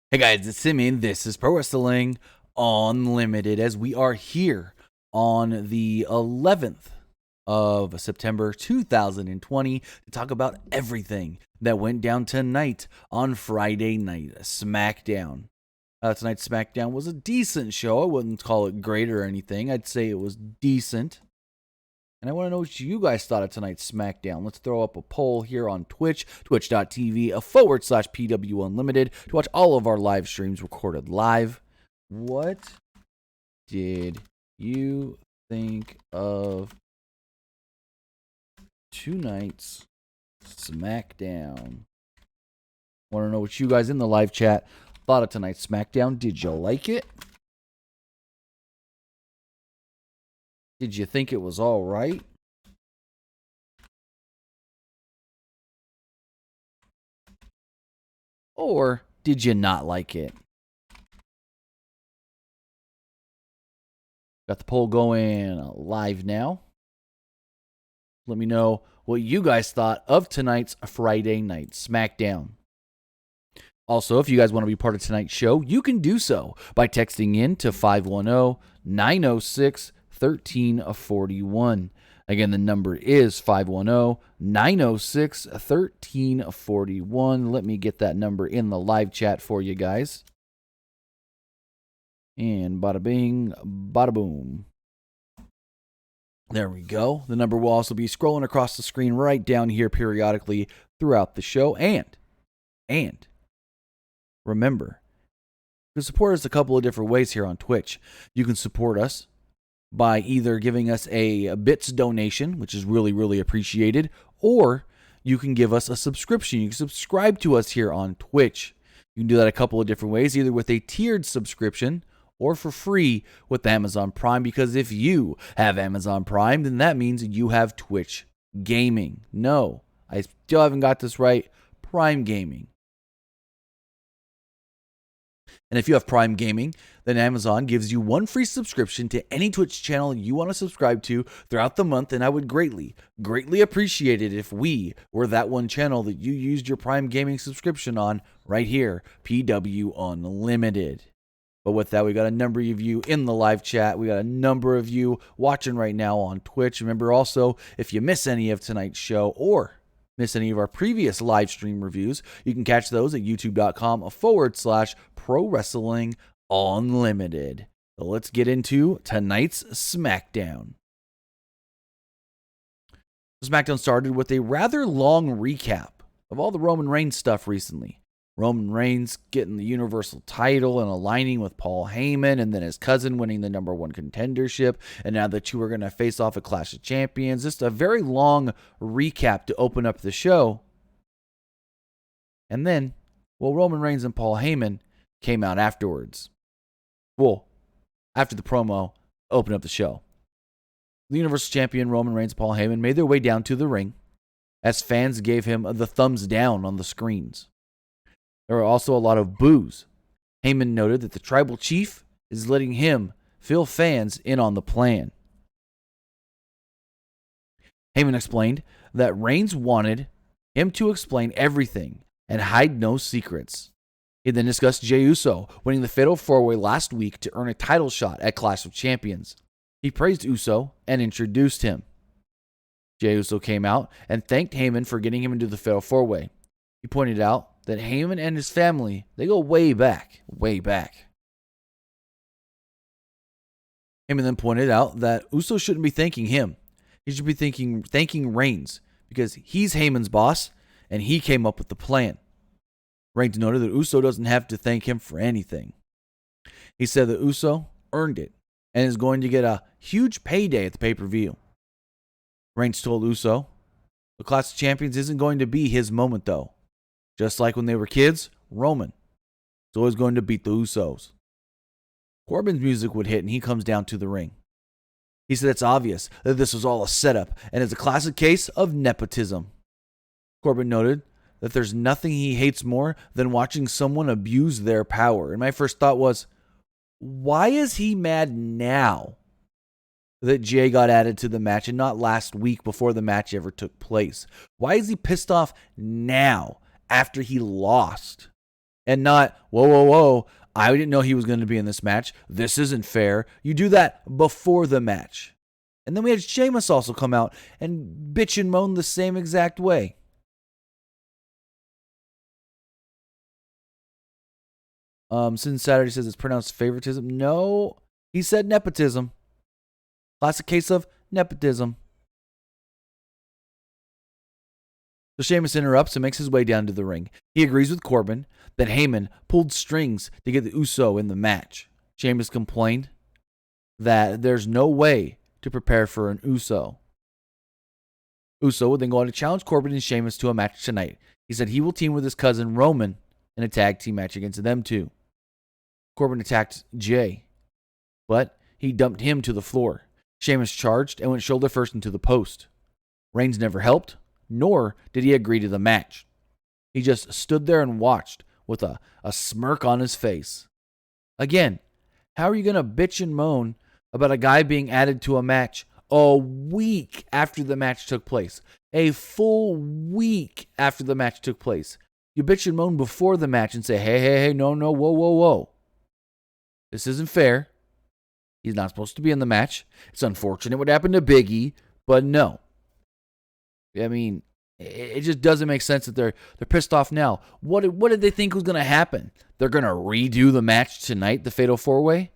Hey guys, it's Simeon. This is Pro Wrestling Unlimited as we are here on the 11th of September 2020 to talk about everything that went down tonight on Friday Night Smackdown. Tonight's Smackdown was a decent show. I wouldn't call it great or anything. I'd say it was decent. And I want to know what you guys thought of tonight's Smackdown. Let's throw up a poll here on Twitch, twitch.tv/PWUnlimited, to watch all of our live streams recorded live. What did you think of tonight's Smackdown? Want to know what you guys in the live chat thought of tonight's Smackdown. Did you like it? Did you think it was all right? Or did you not like it? Got the poll going live now. Let me know what you guys thought of tonight's Friday Night Smackdown. Also, if you guys want to be part of tonight's show, you can do so by texting in to 510-906-1341. Again, the number is 510-906-1341. Let me get that number in the live chat for you guys. And bada bing, bada boom. There we go. The number will also be scrolling across the screen right down here periodically throughout the show. And remember, you can support us a couple of different ways here on Twitch. You can support us by either giving us a bits donation, which is really, really appreciated, or you can give us a subscription. You can subscribe to us here on Twitch. You can do that a couple of different ways, either with a tiered subscription or for free with Amazon Prime, because if you have Amazon Prime, then that means you have Twitch Gaming. No, I still haven't got this right. Prime Gaming. And if you have Prime Gaming, then Amazon gives you one free subscription to any Twitch channel you want to subscribe to throughout the month, and I would greatly appreciate it if we were that one channel that you used your Prime Gaming subscription on right here, PWUnlimited. But with that, we got a number of you in the live chat. We got a number of you watching right now on Twitch. Remember also, if you miss any of tonight's show or miss any of our previous live stream reviews, you can catch those at youtube.com/Pro Wrestling Unlimited. So let's get into tonight's Smackdown. Smackdown started with a rather long recap of all the Roman Reigns stuff recently. Roman Reigns getting the Universal title and aligning with Paul Heyman, and then his cousin winning the #1 contendership, and now the two are going to face off at Clash of Champions. Just a very long recap to open up the show. And then, Roman Reigns and Paul Heyman came out afterwards. After the promo, open up the show. The Universal Champion Roman Reigns and Paul Heyman made their way down to the ring as fans gave him the thumbs down on the screens. There were also a lot of boos. Heyman noted that the tribal chief is letting him fill fans in on the plan. Heyman explained that Reigns wanted him to explain everything and hide no secrets. He then discussed Jey Uso winning the Fatal 4-Way last week to earn a title shot at Clash of Champions. He praised Uso and introduced him. Jey Uso came out and thanked Heyman for getting him into the Fatal 4-Way. He pointed out that Heyman and his family, they go way back. Heyman then pointed out that Uso shouldn't be thanking him. He should be thanking Reigns because he's Heyman's boss and he came up with the plan. Reigns noted that Uso doesn't have to thank him for anything. He said that Uso earned it and is going to get a huge payday at the pay-per-view. Reigns told Uso, the Clash of Champions isn't going to be his moment though. Just like when they were kids, Roman is always going to beat the Usos. Corbin's music would hit and he comes down to the ring. He said it's obvious that this was all a setup and is a classic case of nepotism. Corbin noted that there's nothing he hates more than watching someone abuse their power. And my first thought was, why is he mad now that Jey got added to the match and not last week before the match ever took place? Why is he pissed off now after he lost? And not, whoa, whoa, whoa, I didn't know he was going to be in this match. This isn't fair. You do that before the match. And then we had Sheamus also come out and bitch and moan the same exact way. Since Saturday says it's pronounced favoritism. No, he said nepotism. Classic case of nepotism. So Sheamus interrupts and makes his way down to the ring. He agrees with Corbin that Heyman pulled strings to get the Uso in the match. Sheamus complained that there's no way to prepare for an Uso. Uso would then go on to challenge Corbin and Sheamus to a match tonight. He said he will team with his cousin Roman in a tag team match against them two. Corbin attacked Jay, but he dumped him to the floor. Sheamus charged and went shoulder first into the post. Reigns never helped, nor did he agree to the match. He just stood there and watched with a smirk on his face. Again, how are you going to bitch and moan about a guy being added to a match a week after the match took place? A full week after the match took place. You bitch and moan before the match and say, hey, no, whoa, whoa, whoa. This isn't fair. He's not supposed to be in the match. It's unfortunate what happened to Big E, but no. I mean, it just doesn't make sense that they're pissed off now. What did they think was going to happen? They're going to redo the match tonight, the Fatal 4-Way?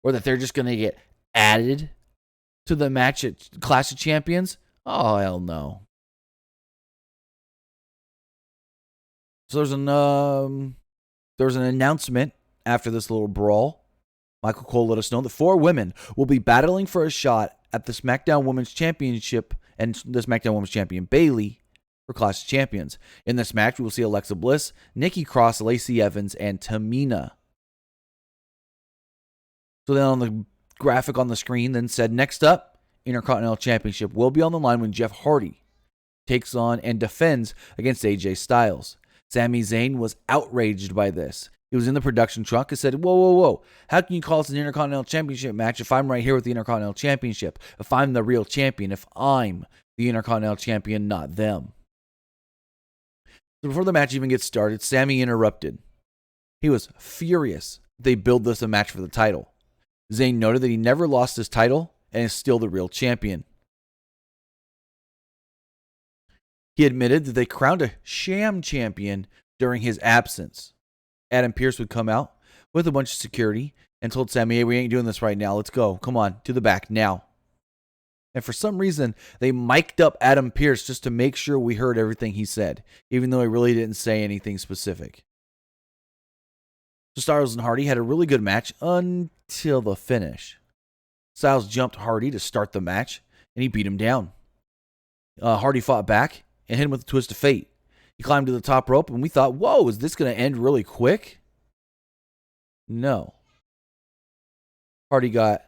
Or that they're just going to get added to the match at Clash of Champions? Oh, hell no. So there's an announcement after this little brawl. Michael Cole let us know that 4 women will be battling for a shot at the SmackDown Women's Championship and the SmackDown Women's Champion Bayley for Clash of Champions. In this match, we will see Alexa Bliss, Nikki Cross, Lacey Evans, and Tamina. So then on the graphic on the screen then said, next up, Intercontinental Championship will be on the line when Jeff Hardy takes on and defends against AJ Styles. Sami Zayn was outraged by this. He was in the production truck and said, whoa. How can you call this an Intercontinental Championship match if I'm right here with the Intercontinental Championship? If I'm the real champion, if I'm the Intercontinental Champion, not them. So before the match even gets started, Sami interrupted. He was furious they billed this a match for the title. Zayn noted that he never lost his title and is still the real champion. He admitted that they crowned a sham champion during his absence. Adam Pearce would come out with a bunch of security and told Sami, hey, we ain't doing this right now. Let's go. Come on, to the back now. And for some reason, they mic'd up Adam Pearce just to make sure we heard everything he said, even though he really didn't say anything specific. So Styles and Hardy had a really good match until the finish. Styles jumped Hardy to start the match, and he beat him down. Hardy fought back and hit him with a twist of fate. He climbed to the top rope, and we thought, whoa, is this going to end really quick? No. Hardy got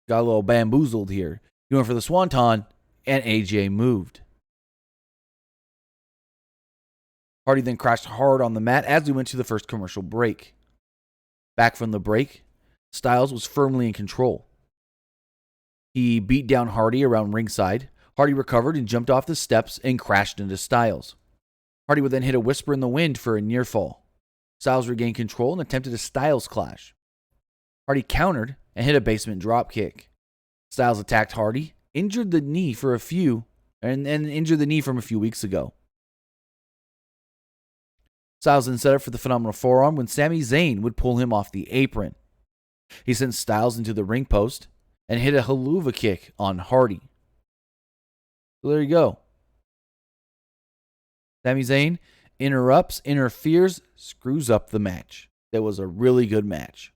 a little bamboozled here. He went for the swanton, and AJ moved. Hardy then crashed hard on the mat as we went to the first commercial break. Back from the break, Styles was firmly in control. He beat down Hardy around ringside. Hardy recovered and jumped off the steps and crashed into Styles. Hardy would then hit a whisper in the wind for a near fall. Styles regained control and attempted a Styles clash. Hardy countered and hit a basement dropkick. Styles attacked Hardy, injured the knee from a few weeks ago. Styles then set up for the phenomenal forearm when Sami Zayn would pull him off the apron. He sent Styles into the ring post and hit a haluva kick on Hardy. So there you go. Sami Zayn interferes, screws up the match. That was a really good match.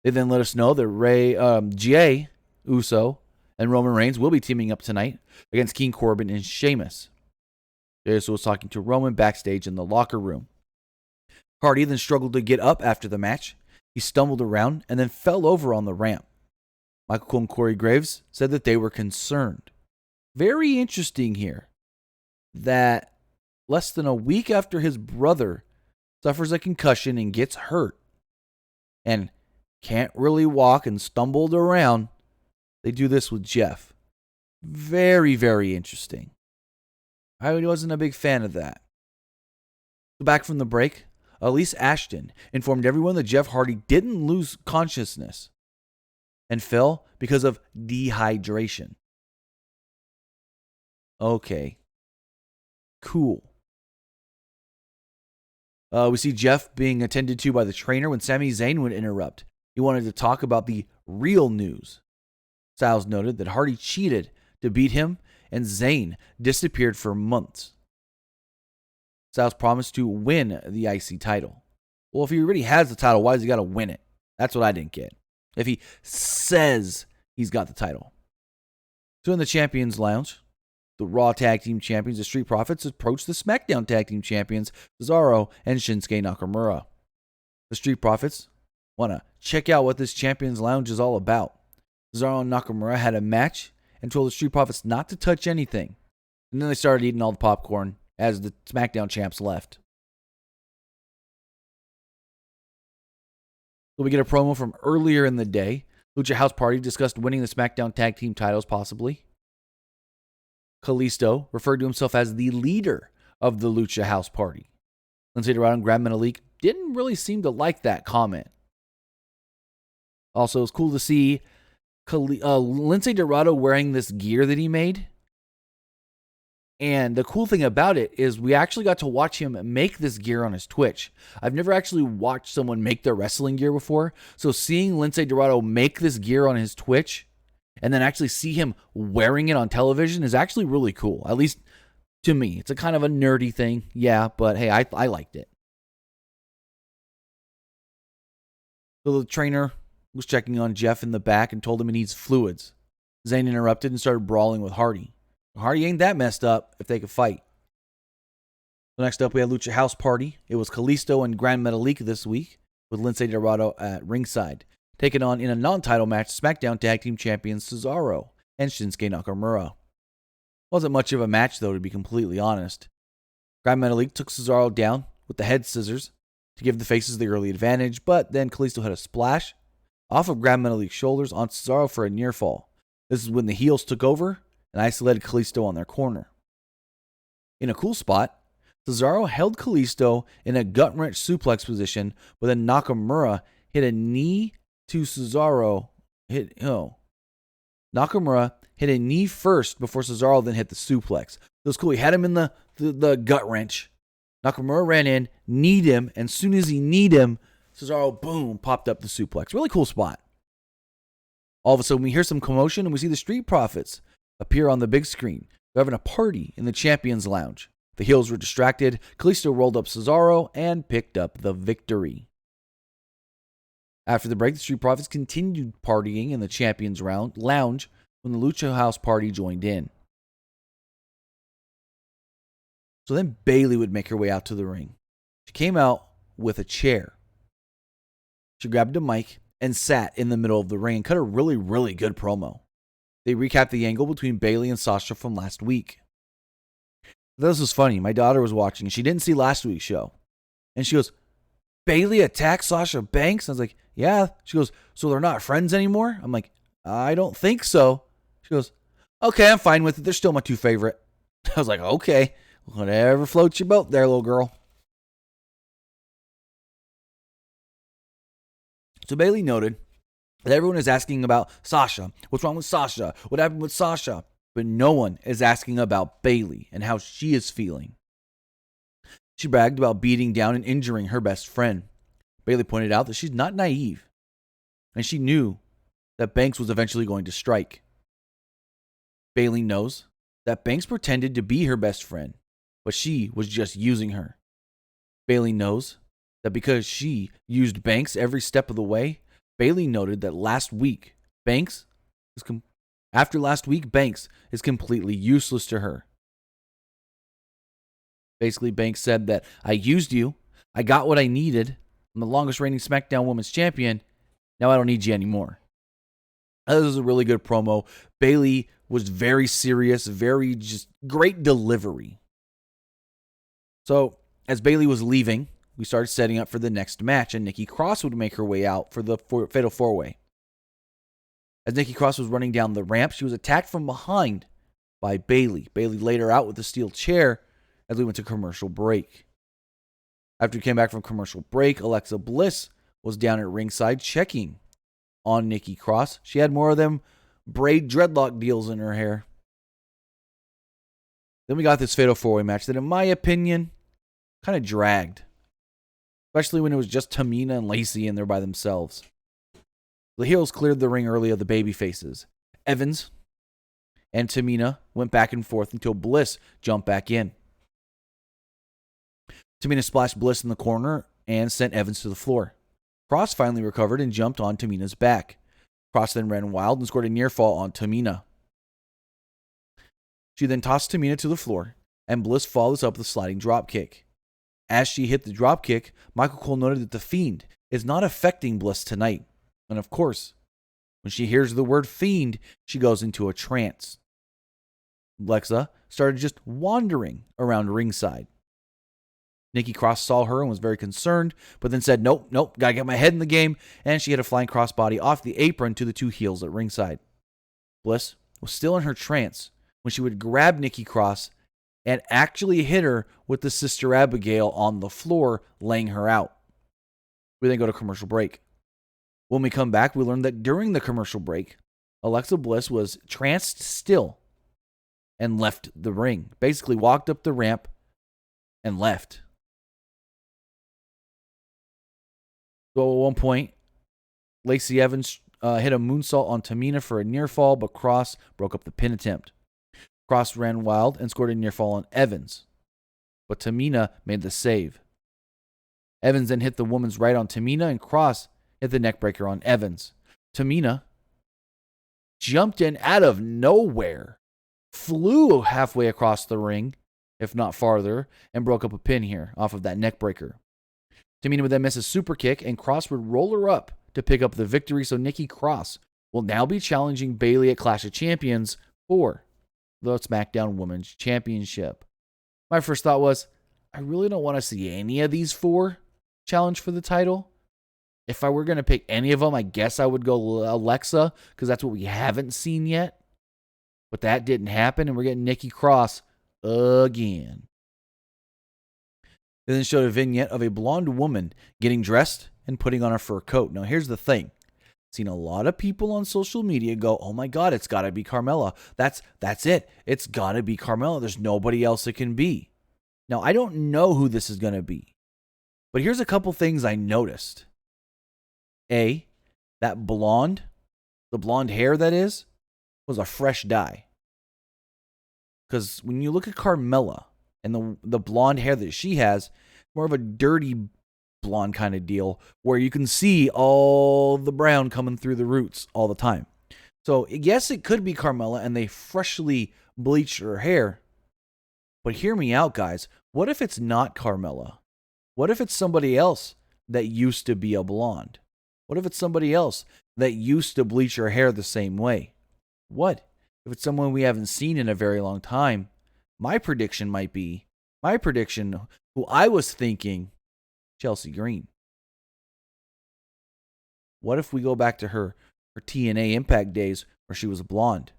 They then let us know that Jey Uso and Roman Reigns will be teaming up tonight against King Corbin and Sheamus. Jey Uso was talking to Roman backstage in the locker room. Hardy then struggled to get up after the match. He stumbled around and then fell over on the ramp. Michael Cole and Corey Graves said that they were concerned. Very interesting here that less than a week after his brother suffers a concussion and gets hurt and can't really walk and stumbled around, they do this with Jeff. Very, very interesting. I wasn't a big fan of that. So back from the break, Elise Ashton informed everyone that Jeff Hardy didn't lose consciousness and fell because of dehydration. Okay. Cool. We see Jeff being attended to by the trainer when Sami Zayn would interrupt. He wanted to talk about the real news. Styles noted that Hardy cheated to beat him, and Zayn disappeared for months. Styles promised to win the IC title. Well, if he already has the title, why does he got to win it? That's what I didn't get. If he says he's got the title. So in the Champions Lounge, the Raw Tag Team Champions, the Street Profits, approached the SmackDown Tag Team Champions, Cesaro and Shinsuke Nakamura. The Street Profits want to check out what this Champions Lounge is all about. Cesaro and Nakamura had a match and told the Street Profits not to touch anything. And then they started eating all the popcorn as the SmackDown champs left. So we get a promo from earlier in the day. Lucha House Party discussed winning the SmackDown Tag Team titles possibly. Kalisto referred to himself as the leader of the Lucha House Party. Lindsay Dorado and Grand Metalik didn't really seem to like that comment. Also, it's cool to see Lindsay Dorado wearing this gear that he made. And the cool thing about it is we actually got to watch him make this gear on his Twitch. I've never actually watched someone make their wrestling gear before. So seeing Lindsay Dorado make this gear on his Twitch and then actually see him wearing it on television is actually really cool. At least to me. It's a kind of a nerdy thing. Yeah, but hey, I liked it. So the trainer was checking on Jeff in the back and told him he needs fluids. Zayn interrupted and started brawling with Hardy. Hardy ain't that messed up if they could fight. So next up, we had Lucha House Party. It was Kalisto and Grand Metalik this week, with Lindsay Dorado at ringside, taking on in a non-title match SmackDown Tag Team Champions Cesaro and Shinsuke Nakamura. Wasn't much of a match, though, to be completely honest. Grand Metalik took Cesaro down with the head scissors to give the faces the early advantage, but then Kalisto had a splash off of Grand Metalik's shoulders on Cesaro for a near fall. This is when the heels took over and isolated Kalisto on their corner. In a cool spot, Cesaro held Kalisto in a gut-wrench suplex position, but then Nakamura hit a knee to Cesaro. Nakamura hit a knee first before Cesaro then hit the suplex. It was cool. He had him in the gut-wrench. Nakamura ran in, kneed him, and as soon as he kneed him, Cesaro, boom, popped up the suplex. Really cool spot. All of a sudden, we hear some commotion, and we see the Street Profits appear on the big screen. They're having a party in the Champions Lounge. The heels were distracted. Kalisto rolled up Cesaro and picked up the victory. After the break, the Street Profits continued partying in the Champions Lounge when the Lucha House Party joined in. So then Bayley would make her way out to the ring. She came out with a chair. She grabbed a mic and sat in the middle of the ring and cut a really, really good promo. They recapped the angle between Bayley and Sasha from last week. This was funny. My daughter was watching and she didn't see last week's show. And she goes, Bayley attacked Sasha Banks? I was like, yeah. She goes, so they're not friends anymore? I'm like, I don't think so. She goes, okay, I'm fine with it. They're still my two favorite. I was like, okay, whatever floats your boat there, little girl. So Bayley noted that everyone is asking about Sasha. What's wrong with Sasha? What happened with Sasha? But no one is asking about Bayley and how she is feeling. She bragged about beating down and injuring her best friend. Bayley pointed out that she's not naive, and she knew that Banks was eventually going to strike. Bayley knows that Banks pretended to be her best friend, but she was just using her. Bayley knows that because she used Banks every step of the way, Bayley noted that Banks is completely useless to her. Basically, Banks said that I used you, I got what I needed, I'm the longest reigning SmackDown Women's Champion, now I don't need you anymore. This was a really good promo. Bayley was very serious, very just great delivery. So, as Bayley was leaving, we started setting up for the next match, and Nikki Cross would make her way out for the Fatal 4-Way. As Nikki Cross was running down the ramp, she was attacked from behind by Bayley. Bayley laid her out with a steel chair as we went to commercial break. After we came back from commercial break, Alexa Bliss was down at ringside checking on Nikki Cross. She had more of them braid dreadlock deals in her hair. Then we got this Fatal 4-Way match that, in my opinion, kind of dragged. Especially when it was just Tamina and Lacey in there by themselves. The heels cleared the ring early of the baby faces. Evans and Tamina went back and forth until Bliss jumped back in. Tamina splashed Bliss in the corner and sent Evans to the floor. Cross finally recovered and jumped on Tamina's back. Cross then ran wild and scored a near fall on Tamina. She then tossed Tamina to the floor, and Bliss followed this up with a sliding drop kick. As she hit the drop kick, Michael Cole noted that the Fiend is not affecting Bliss tonight. And of course, when she hears the word Fiend, she goes into a trance. Alexa started just wandering around ringside. Nikki Cross saw her and was very concerned, but then said, nope, gotta get my head in the game, and she had a flying crossbody off the apron to the two heels at ringside. Bliss was still in her trance when she would grab Nikki Cross and actually hit her with the Sister Abigail on the floor, laying her out. We then go to commercial break. When we come back, we learn that during the commercial break, Alexa Bliss was tranced still and left the ring. Basically walked up the ramp and left. So at one point, Lacey Evans hit a moonsault on Tamina for a near fall, but Cross broke up the pin attempt. Cross ran wild and scored a near fall on Evans, but Tamina made the save. Evans then hit the woman's right on Tamina, and Cross hit the neckbreaker on Evans. Tamina jumped in out of nowhere, flew halfway across the ring, if not farther, and broke up a pin here off of that neckbreaker. Tamina would then miss a super kick, and Cross would roll her up to pick up the victory, so Nikki Cross will now be challenging Bayley at Clash of Champions for the Smackdown Women's Championship. My first thought was, I really don't want to see any of these four challenge for the title. If I were going to pick any of them, I guess I would go Alexa, because that's what we haven't seen yet. But that didn't happen, and we're getting Nikki Cross again. They then showed a vignette of a blonde woman getting dressed and putting on a fur coat. Now, here's the thing. Seen a lot of people on social media go, oh my God, it's got to be Carmella. That's it. It's got to be Carmella. There's nobody else it can be. Now, I don't know who this is going to be. But here's a couple things I noticed. A, that blonde, the blonde hair that is, was a fresh dye. Because when you look at Carmella and the blonde hair that she has, more of a dirty blonde kind of deal where you can see all the brown coming through the roots all the time. So yes, it could be Carmella and they freshly bleached her hair. But hear me out, guys. What if it's not Carmella? What if it's somebody else that used to be a blonde? What if it's somebody else that used to bleach her hair the same way? What if it's someone we haven't seen in a very long time? My prediction, who I was thinking, Chelsea Green. What if we go back to her TNA Impact days where she was blonde?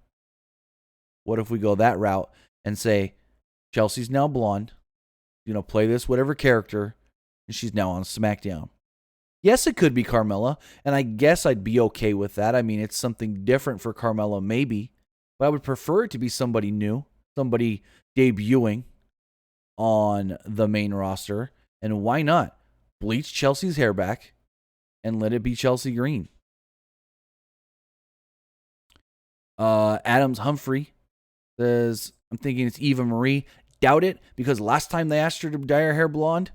What if we go that route and say, Chelsea's now blonde, play this whatever character, and she's now on SmackDown? Yes, it could be Carmella, and I guess I'd be okay with that. I mean, it's something different for Carmella maybe, but I would prefer it to be somebody new, somebody debuting on the main roster, and why not bleach Chelsea's hair back and let it be Chelsea Green? Adams Humphrey says, I'm thinking it's Eva Marie. Doubt it, because last time they asked her to dye her hair blonde,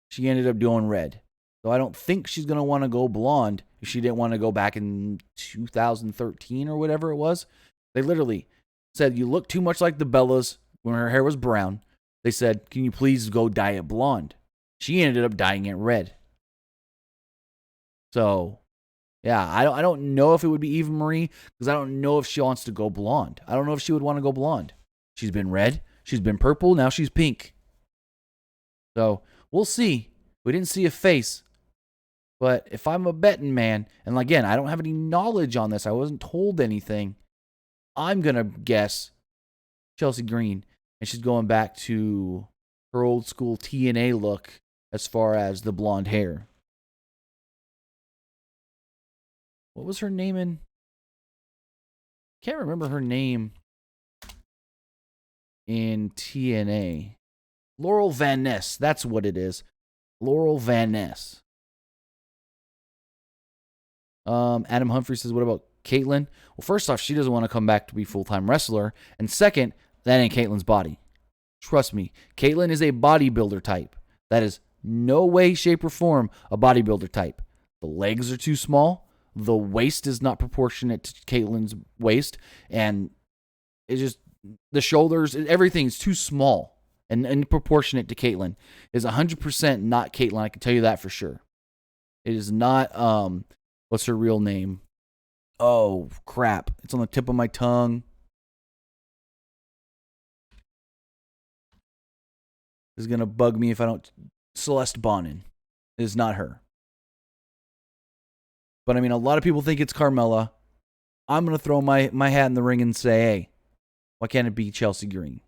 she ended up doing red. So I don't think she's going to want to go blonde if she didn't want to go back in 2013 or whatever it was. They literally said, you look too much like the Bellas when her hair was brown. They said, can you please go dye it blonde? She ended up dyeing it red. So, yeah, I don't know if it would be Eva Marie, because I don't know if she wants to go blonde. I don't know if she would want to go blonde. She's been red. She's been purple. Now she's pink. So, we'll see. We didn't see a face. But if I'm a betting man, and again, I don't have any knowledge on this, I wasn't told anything, I'm going to guess Chelsea Green. And she's going back to her old school TNA look as far as the blonde hair. What was her name in? Can't remember her name in TNA. Laurel Van Ness. That's what it is. Laurel Van Ness. Adam Humphrey says, what about Caitlyn? Well, first off, she doesn't want to come back to be full-time wrestler. And second, that ain't Caitlyn's body. Trust me, Caitlyn is a bodybuilder type. That is no way, shape, or form a bodybuilder type. The legs are too small. The waist is not proportionate to Caitlyn's waist. And it's just, the shoulders, everything's too small. And proportionate to Caitlyn is 100% not Caitlyn. I can tell you that for sure. It is not, what's her real name? Oh, crap. It's on the tip of my tongue. It's going to bug me if I don't. Celeste Bonin. It is not her. But, I mean, a lot of people think it's Carmella. I'm going to throw my hat in the ring and say, hey, why can't it be Chelsea Green?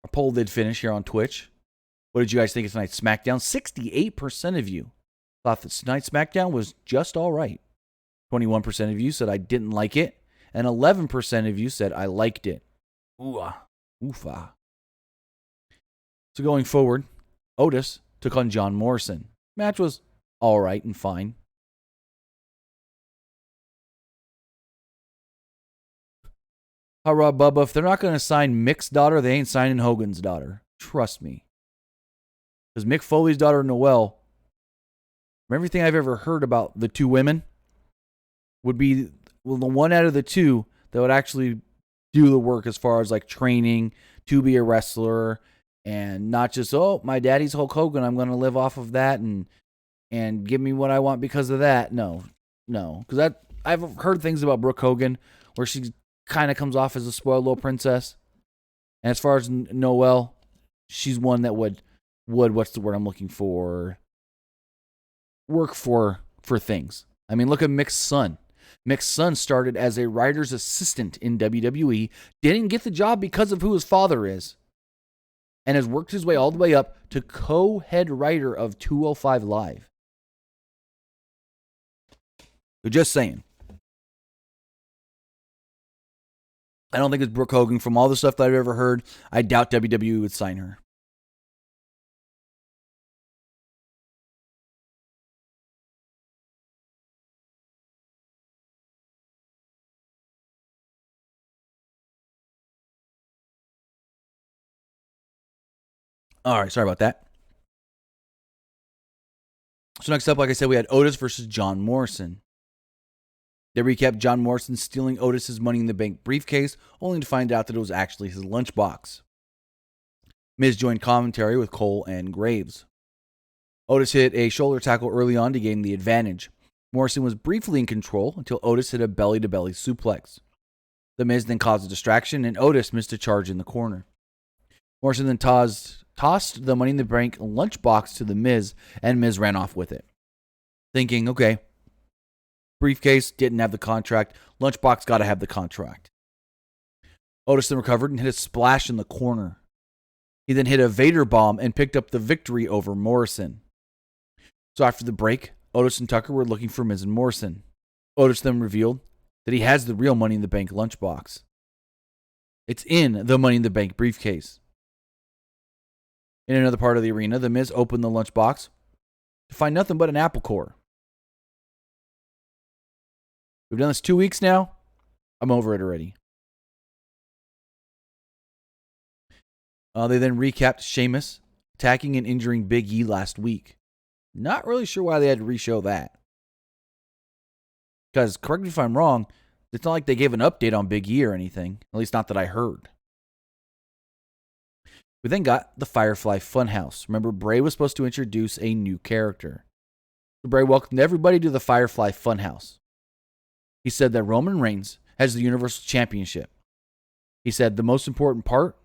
Our poll did finish here on Twitch. What did you guys think of tonight's Smackdown? 68% of you thought that tonight's Smackdown was just all right. 21% of you said I didn't like it. And 11% of you said I liked it. Ooh-ah. Oofa. So going forward, Otis took on John Morrison. Match was all right and fine. Hurrah, Bubba. If they're not going to sign Mick's daughter, they ain't signing Hogan's daughter. Trust me. Because Mick Foley's daughter, Noelle, from everything I've ever heard about the two women, would be the one out of the two that would actually do the work as far as like training to be a wrestler and not just, oh, my daddy's Hulk Hogan, I'm going to live off of that and give me what I want because of that. No. Because I've heard things about Brooke Hogan where she kind of comes off as a spoiled little princess. And as far as Noelle, she's one that would what's the word I'm looking for? Work for things. I mean, look at Mick's son. Mick's son started as a writer's assistant in WWE, didn't get the job because of who his father is, and has worked his way all the way up to co-head writer of 205 Live. So just saying. I don't think it's Brooke Hogan. From all the stuff that I've ever heard, I doubt WWE would sign her. All right, sorry about that. So next up, like I said, we had Otis versus John Morrison. They recapped John Morrison stealing Otis's Money in the Bank briefcase, only to find out that it was actually his lunchbox. Miz joined commentary with Cole and Graves. Otis hit a shoulder tackle early on to gain the advantage. Morrison was briefly in control until Otis hit a belly-to-belly suplex. The Miz then caused a distraction, and Otis missed a charge in the corner. Morrison then tossed the Money in the Bank lunchbox to the Miz, and Miz ran off with it. Thinking, okay, briefcase didn't have the contract, lunchbox got to have the contract. Otis then recovered and hit a splash in the corner. He then hit a Vader bomb and picked up the victory over Morrison. So after the break, Otis and Tucker were looking for Miz and Morrison. Otis then revealed that he has the real Money in the Bank lunchbox. It's in the Money in the Bank briefcase. In another part of the arena, the Miz opened the lunchbox to find nothing but an apple core. We've done this 2 weeks now. I'm over it already. They then recapped Sheamus attacking and injuring Big E last week. Not really sure why they had to re-show that. Because, correct me if I'm wrong, it's not like they gave an update on Big E or anything. At least not that I heard. We then got the Firefly Fun House. Remember, Bray was supposed to introduce a new character. So Bray welcomed everybody to the Firefly Fun House. He said that Roman Reigns has the Universal Championship. He said the most important part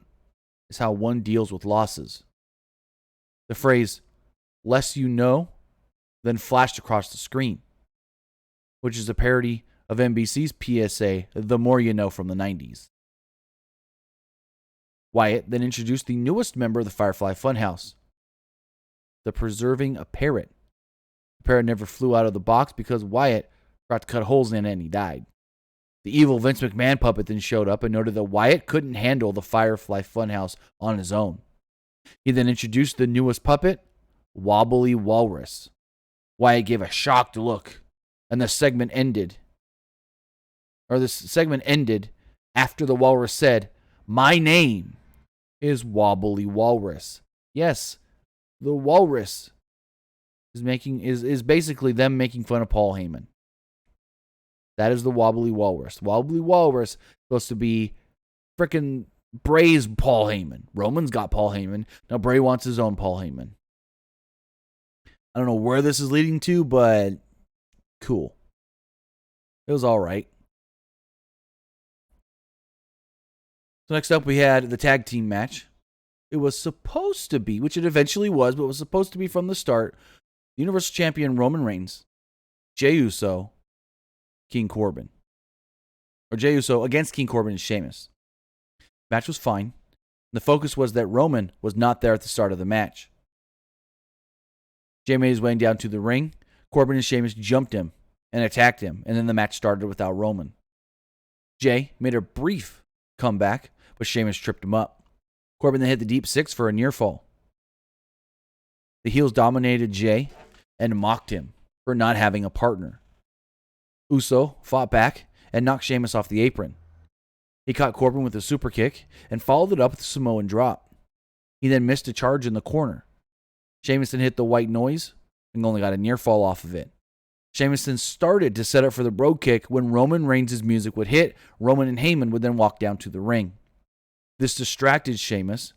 is how one deals with losses. The phrase, less you know, then flashed across the screen, which is a parody of NBC's PSA, The More You Know from the 90s. Wyatt then introduced the newest member of the Firefly Funhouse, the preserving a parrot. The parrot never flew out of the box because Wyatt forgot to cut holes in it and he died. The evil Vince McMahon puppet then showed up and noted that Wyatt couldn't handle the Firefly Fun House on his own. He then introduced the newest puppet, Wobbly Walrus. Wyatt gave a shocked look, and the segment ended. This segment ended after the walrus said, "My name is Wobbly Walrus." Yes, the walrus is basically them making fun of Paul Heyman. That is the Wobbly Walrus. Wobbly Walrus is supposed to be frickin' Bray's Paul Heyman. Roman's got Paul Heyman. Now Bray wants his own Paul Heyman. I don't know where this is leading to, but cool. It was all right. So next up, we had the tag team match. It was supposed to be, which it eventually was, but it was supposed to be from the start, Universal Champion Roman Reigns, Jey Uso, King Corbin. Or Jey Uso against King Corbin and Sheamus. Match was fine. The focus was that Roman was not there at the start of the match. Jey made his way down to the ring. Corbin and Sheamus jumped him and attacked him, and then the match started without Roman. Jey made a brief comeback, but Sheamus tripped him up. Corbin then hit the deep six for a near fall. The heels dominated Jey and mocked him for not having a partner. Uso fought back and knocked Sheamus off the apron. He caught Corbin with a super kick and followed it up with a Samoan drop. He then missed a charge in the corner. Sheamus then hit the white noise and only got a near fall off of it. Sheamus then started to set up for the bro kick when Roman Reigns' music would hit. Roman and Heyman would then walk down to the ring. This distracted Sheamus.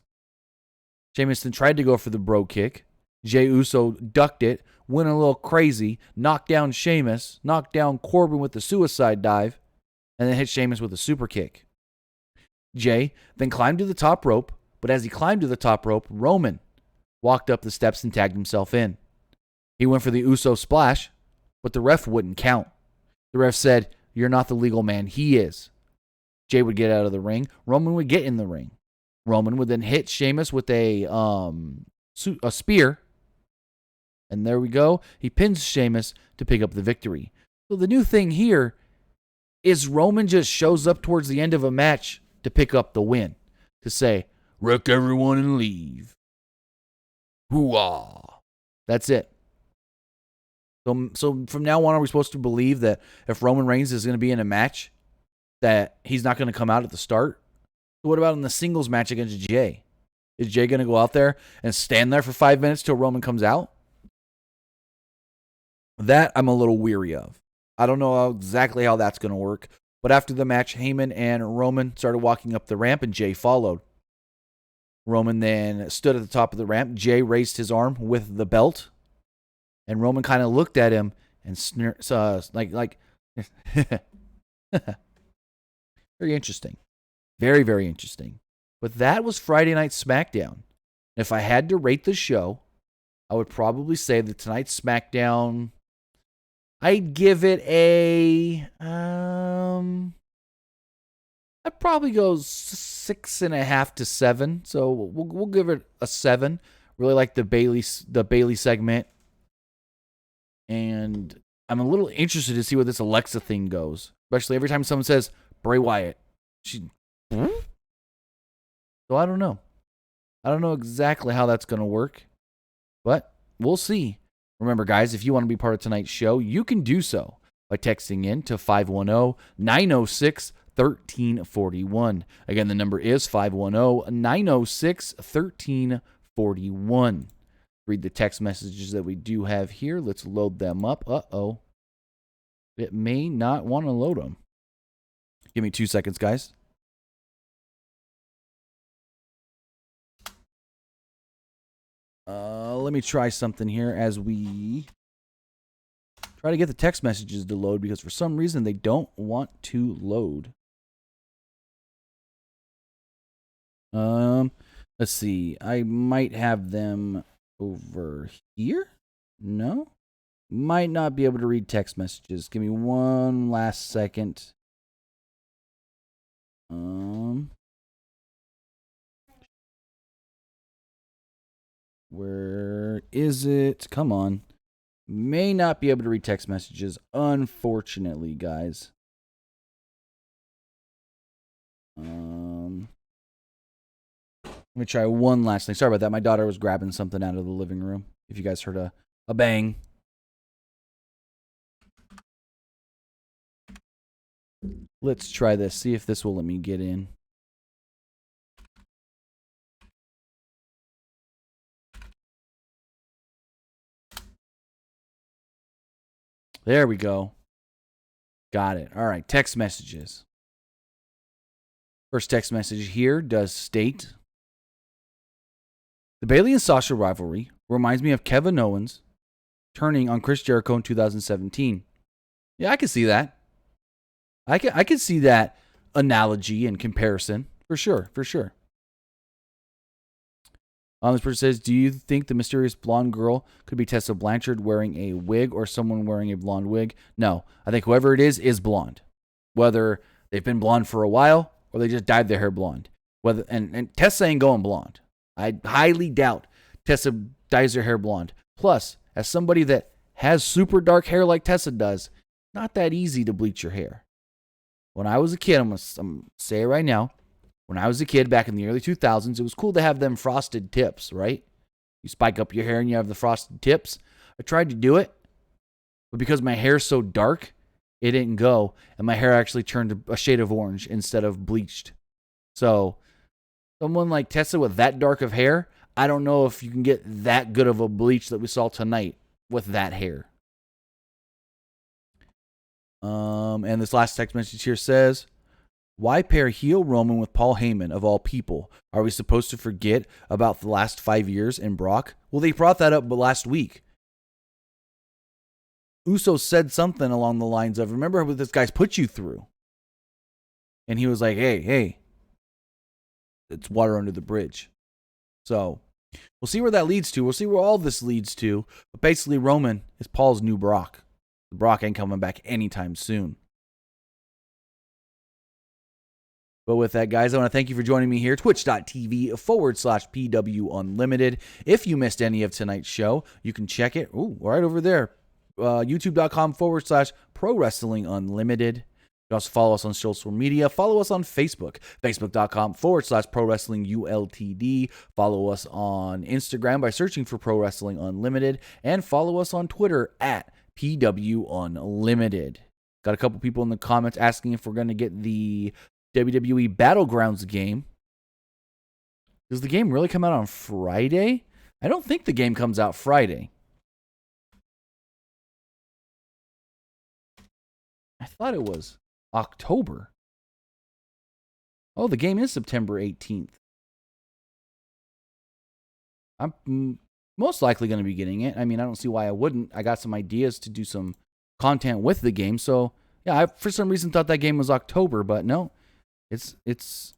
Sheamus then tried to go for the bro kick. Jey Uso ducked it, went a little crazy, knocked down Sheamus, knocked down Corbin with the suicide dive, and then hit Sheamus with a super kick. Jey then climbed to the top rope, but as he climbed to the top rope, Roman walked up the steps and tagged himself in. He went for the Uso splash, but the ref wouldn't count. The ref said, "You're not the legal man, he is." Jey would get out of the ring. Roman would get in the ring. Roman would then hit Sheamus with a spear. And there we go. He pins Sheamus to pick up the victory. So the new thing here is Roman just shows up towards the end of a match to pick up the win. To say, "Wreck everyone and leave." Hoo-ah. That's it. So from now on, are we supposed to believe that if Roman Reigns is going to be in a match, that he's not going to come out at the start? So what about in the singles match against Jey? Is Jey going to go out there and stand there for 5 minutes till Roman comes out? That I'm a little weary of. I don't know exactly how that's going to work. But after the match, Heyman and Roman started walking up the ramp and Jey followed. Roman then stood at the top of the ramp. Jey raised his arm with the belt. And Roman kind of looked at him and like very interesting. Very, very interesting. But that was Friday Night Smackdown. If I had to rate the show, I would probably say that tonight's Smackdown, I'd give it a, I'd probably go 6.5 to 7. So we'll give it a 7. Really like the Bayley segment. And I'm a little interested to see where this Alexa thing goes. Especially every time someone says Bray Wyatt. So I don't know. I don't know exactly how that's going to work. But we'll see. Remember, guys, if you want to be part of tonight's show, you can do so by texting in to 510-906-1341. Again, the number is 510-906-1341. Read the text messages that we do have here. Let's load them up. Uh-oh. It may not want to load them. Give me 2 seconds, guys. Let me try something here as we try to get the text messages to load because for some reason they don't want to load. Let's see. I might have them over here. No? Might not be able to read text messages. Give me one last second. Where is it? Come on. May not be able to read text messages, unfortunately, guys. Let me try one last thing. Sorry about that. My daughter was grabbing something out of the living room. If you guys heard a bang. Let's try this. See if this will let me get in. There we go. Got it. All right. Text messages. First text message here does state, the Bayley and Sasha rivalry reminds me of Kevin Owens turning on Chris Jericho in 2017. Yeah, I can see that. I can see that analogy and comparison. For sure. This person says, do you think the mysterious blonde girl could be Tessa Blanchard wearing a wig or someone wearing a blonde wig? No. I think whoever it is blonde. Whether they've been blonde for a while or they just dyed their hair blonde. And Tessa ain't going blonde. I highly doubt Tessa dyes her hair blonde. Plus, as somebody that has super dark hair like Tessa does, not that easy to bleach your hair. When I was a kid, I'm going to say it right now. When I was a kid back in the early 2000s, it was cool to have them frosted tips, right? You spike up your hair and you have the frosted tips. I tried to do it, but because my hair's so dark, it didn't go, and my hair actually turned a shade of orange instead of bleached. So, someone like Tessa with that dark of hair, I don't know if you can get that good of a bleach that we saw tonight with that hair. And this last text message here says, why pair heel Roman with Paul Heyman of all people? Are we supposed to forget about the last 5 years in Brock? Well, they brought that up last week. Uso said something along the lines of, remember what this guy's put you through? And he was like, hey, it's water under the bridge. So we'll see where that leads to. We'll see where all this leads to. But basically, Roman is Paul's new Brock. Brock ain't coming back anytime soon. But with that, guys, I want to thank you for joining me here, twitch.tv/PWUnlimited. If you missed any of tonight's show, you can check it right over there, youtube.com/Pro Wrestling Unlimited. You can also follow us on social media. Follow us on Facebook, facebook.com/Pro Wrestling ULTD. Follow us on Instagram by searching for Pro Wrestling Unlimited. And follow us on Twitter at PWUnlimited. Got a couple people in the comments asking if we're going to get the WWE Battlegrounds game. Does the game really come out on Friday? I don't think the game comes out Friday. I thought it was October. Oh, the game is September 18th. I'm most likely going to be getting it. I mean, I don't see why I wouldn't. I got some ideas to do some content with the game. So, yeah, I for some reason thought that game was October, but no. It's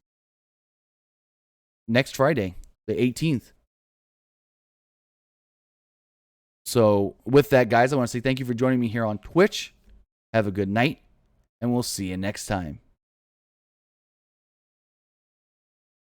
next Friday, the 18th. So with that, guys, I want to say thank you for joining me here on Twitch. Have a good night, and we'll see you next time.